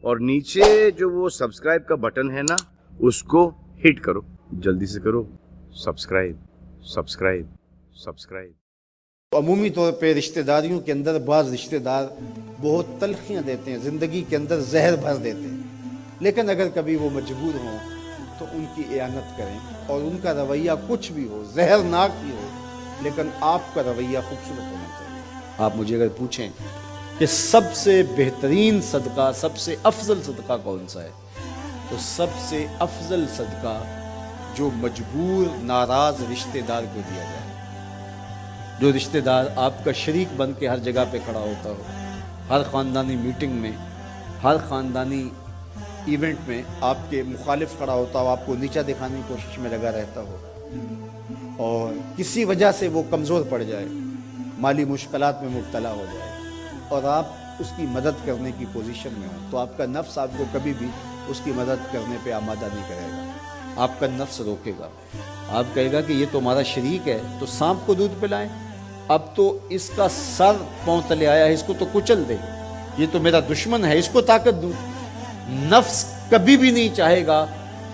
اور نیچے جو وہ سبسکرائب کا بٹن ہے نا اس کو ہٹ کرو، جلدی سے کرو سبسکرائب سبسکرائب سبسکرائب۔ عمومی طور پہ رشتہ داریوں کے اندر بعض رشتہ دار بہت تلخیاں دیتے ہیں، زندگی کے اندر زہر بھر دیتے ہیں، لیکن اگر کبھی وہ مجبور ہوں تو ان کی اعانت کریں، اور ان کا رویہ کچھ بھی ہو، زہرناک ہی ہو، لیکن آپ کا رویہ خوبصورت ہونا چاہیے۔ آپ مجھے اگر پوچھیں کہ سب سے بہترین صدقہ، سب سے افضل صدقہ کون سا ہے، تو سب سے افضل صدقہ جو مجبور ناراض رشتہ دار کو دیا جائے، جو رشتہ دار آپ کا شریک بن کے ہر جگہ پہ کھڑا ہوتا ہو، ہر خاندانی میٹنگ میں، ہر خاندانی ایونٹ میں آپ کے مخالف کھڑا ہوتا ہو، آپ کو نیچا دکھانے کی کوشش میں لگا رہتا ہو، اور کسی وجہ سے وہ کمزور پڑ جائے، مالی مشکلات میں مبتلا ہو جائے، اور آپ اس کی مدد کرنے کی پوزیشن میں ہوں، تو آپ کا نفس آپ کو کبھی بھی اس کی مدد کرنے پہ آمادہ نہیں کرے گا۔ آپ کا نفس روکے گا، آپ کہے گا کہ یہ تو ہمارا شریک ہے، تو سانپ کو دودھ پلائیں، اب تو اس کا سر پاؤں تلے آیا ہے، اس کو تو کچل دے، یہ تو میرا دشمن ہے، اس کو طاقت دوں۔ نفس کبھی بھی نہیں چاہے گا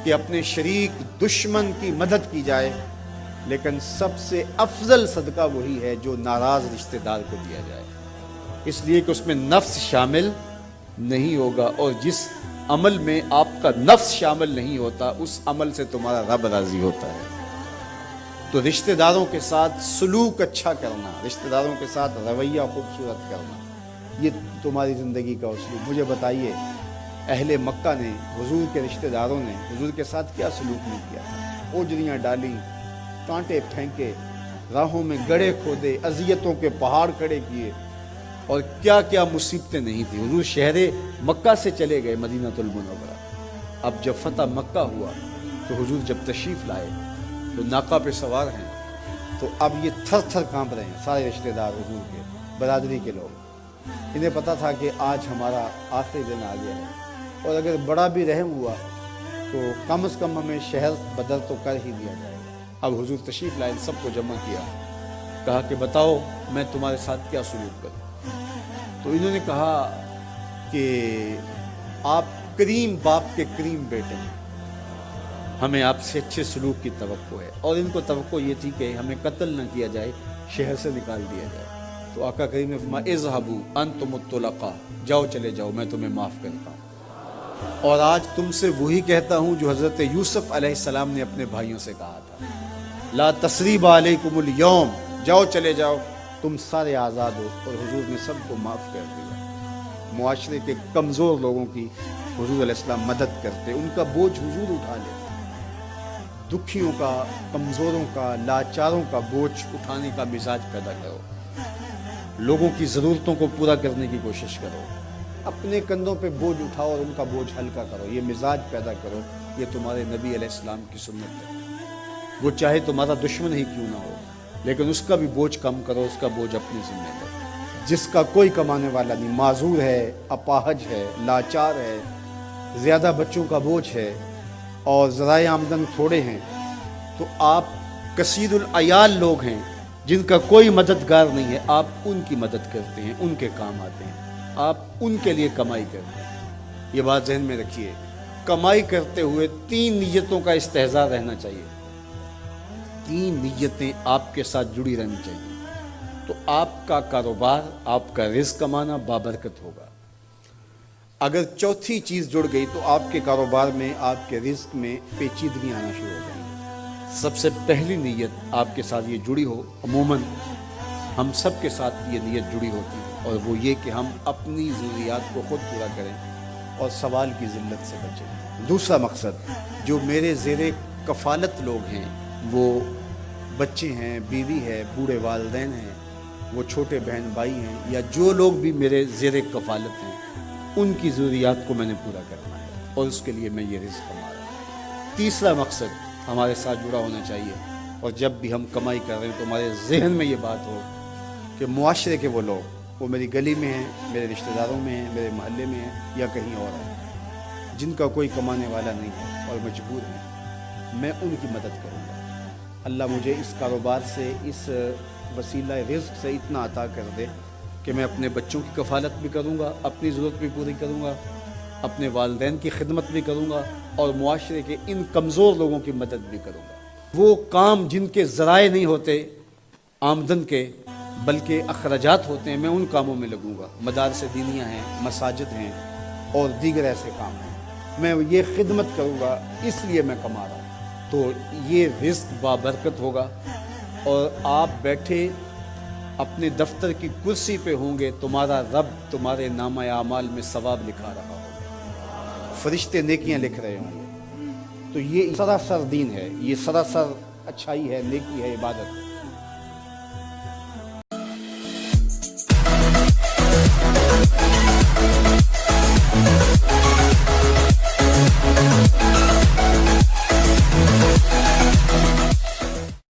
کہ اپنے شریک دشمن کی مدد کی جائے، لیکن سب سے افضل صدقہ وہی ہے جو ناراض رشتہ دار کو دیا جائے، اس لیے کہ اس میں نفس شامل نہیں ہوگا، اور جس عمل میں آپ کا نفس شامل نہیں ہوتا اس عمل سے تمہارا رب راضی ہوتا ہے۔ تو رشتہ داروں کے ساتھ سلوک اچھا کرنا، رشتہ داروں کے ساتھ رویہ خوبصورت کرنا، یہ تمہاری زندگی کا اسلوب۔ مجھے بتائیے اہل مکہ نے، حضور کے رشتہ داروں نے حضور کے ساتھ کیا سلوک نہیں کیا تھا؟ اوجریاں ڈالی، کانٹے پھینکے، راہوں میں گڑھے کھودے، اذیتوں کے پہاڑ کھڑے کیے، اور کیا کیا مصیبتیں نہیں تھی۔ حضور شہر مکہ سے چلے گئے مدینہ المنورہ، اب جب فتح مکہ ہوا تو حضور جب تشریف لائے تو ناقہ پہ سوار ہیں، تو اب یہ تھر تھر کانپ رہے ہیں سارے رشتہ دار حضور کے، برادری کے لوگ۔ انہیں پتہ تھا کہ آج ہمارا آخری دن آ گیا ہے، اور اگر بڑا بھی رحم ہوا تو کم از کم ہمیں شہر بدر تو کر ہی دیا جائے گا۔ اب حضور تشریف لائے، سب کو جمع کیا، کہا کہ بتاؤ میں تمہارے ساتھ کیا سلوک کروں؟ تو انہوں نے کہا کہ آپ کریم باپ کے کریم بیٹے ہیں، ہمیں آپ سے اچھے سلوک کی توقع ہے، اور ان کو توقع یہ تھی کہ ہمیں قتل نہ کیا جائے، شہر سے نکال دیا جائے۔ تو آقا کریم نے فرمایا اذهبوا انتم الطلقاء، جاؤ چلے جاؤ، میں تمہیں معاف کرتا ہوں۔ اور آج تم سے وہی کہتا ہوں جو حضرت یوسف علیہ السلام نے اپنے بھائیوں سے کہا تھا، لا تثریب علیکم اليوم، جاؤ چلے جاؤ، تم سارے آزاد ہو۔ اور حضور نے سب کو معاف کر دیا۔ معاشرے کے کمزور لوگوں کی حضور علیہ السلام مدد کرتے، ان کا بوجھ حضور اٹھا لیتے۔ دکھیوں کا، کمزوروں کا، لاچاروں کا بوجھ اٹھانے کا مزاج پیدا کرو، لوگوں کی ضرورتوں کو پورا کرنے کی کوشش کرو، اپنے کندھوں پہ بوجھ اٹھاؤ اور ان کا بوجھ ہلکا کرو، یہ مزاج پیدا کرو۔ یہ تمہارے نبی علیہ السلام کی سنت ہے۔ وہ چاہے تمہارا دشمن ہی کیوں نہ ہو، لیکن اس کا بھی بوجھ کم کرو، اس کا بوجھ اپنے ذمہ لو۔ جس کا کوئی کمانے والا نہیں، معذور ہے، اپاہج ہے، لاچار ہے، زیادہ بچوں کا بوجھ ہے، اور ذرائع آمدن تھوڑے ہیں، تو آپ کثیر العیال لوگ ہیں جن کا کوئی مددگار نہیں ہے، آپ ان کی مدد کرتے ہیں، ان کے کام آتے ہیں، آپ ان کے لیے کمائی کرتے ہیں۔ یہ بات ذہن میں رکھیے، کمائی کرتے ہوئے 3 نیتوں کا استحضار رہنا چاہیے، 3 نیتیں آپ کے ساتھ جڑی رہنی چاہیے، تو آپ کا کاروبار، آپ کا رزق کمانا بابرکت ہوگا۔ اگر چوتھی چیز جڑ گئی تو آپ کے کاروبار میں، آپ کے رزق میں پیچیدگی آنا شروع ہو جائیں گی۔ سب سے پہلی نیت آپ کے ساتھ یہ جڑی ہو، عموماً ہم سب کے ساتھ یہ نیت جڑی ہوتی ہے، اور وہ یہ کہ ہم اپنی ضروریات کو خود پورا کریں اور سوال کی ذلت سے بچیں۔ دوسرا مقصد، جو میرے زیر کفالت لوگ ہیں، وہ بچے ہیں، بیوی ہے، بوڑھے والدین ہیں، وہ چھوٹے بہن بھائی ہیں، یا جو لوگ بھی میرے زیر کفالت ہیں، ان کی ضروریات کو میں نے پورا کرنا ہے، اور اس کے لیے میں یہ رزق کما رہا ہوں۔ تیسرا مقصد ہمارے ساتھ جڑا ہونا چاہیے، اور جب بھی ہم کمائی کر رہے ہیں تو ہمارے ذہن میں یہ بات ہو کہ معاشرے کے وہ لوگ، وہ میری گلی میں ہیں، میرے رشتہ داروں میں ہیں، میرے محلے میں ہیں، یا کہیں اور ہیں، جن کا کوئی کمانے والا نہیں ہے اور مجبور ہیں، میں ان کی مدد کروں گا۔ اللہ مجھے اس کاروبار سے، اس وسیلہ رزق سے اتنا عطا کر دے کہ میں اپنے بچوں کی کفالت بھی کروں گا، اپنی ضرورت بھی پوری کروں گا، اپنے والدین کی خدمت بھی کروں گا اور معاشرے کے ان کمزور لوگوں کی مدد بھی کروں گا۔ وہ کام جن کے ذرائع نہیں ہوتے آمدن کے بلکہ اخراجات ہوتے ہیں، میں ان کاموں میں لگوں گا۔ مدارس دینیہ ہیں، مساجد ہیں اور دیگر ایسے کام ہیں، میں یہ خدمت کروں گا، اس لیے میں کما رہا ہوں۔ تو یہ رزق بابرکت ہوگا اور آپ بیٹھے اپنے دفتر کی کرسی پہ ہوں گے، تمہارا رب تمہارے نامہ اعمال میں ثواب لکھا رہا ہوگا، فرشتے نیکیاں لکھ رہے ہوں گے۔ تو یہ سراسر دین ہے، یہ سراسر اچھائی ہے، نیکی ہے، عبادت ہے۔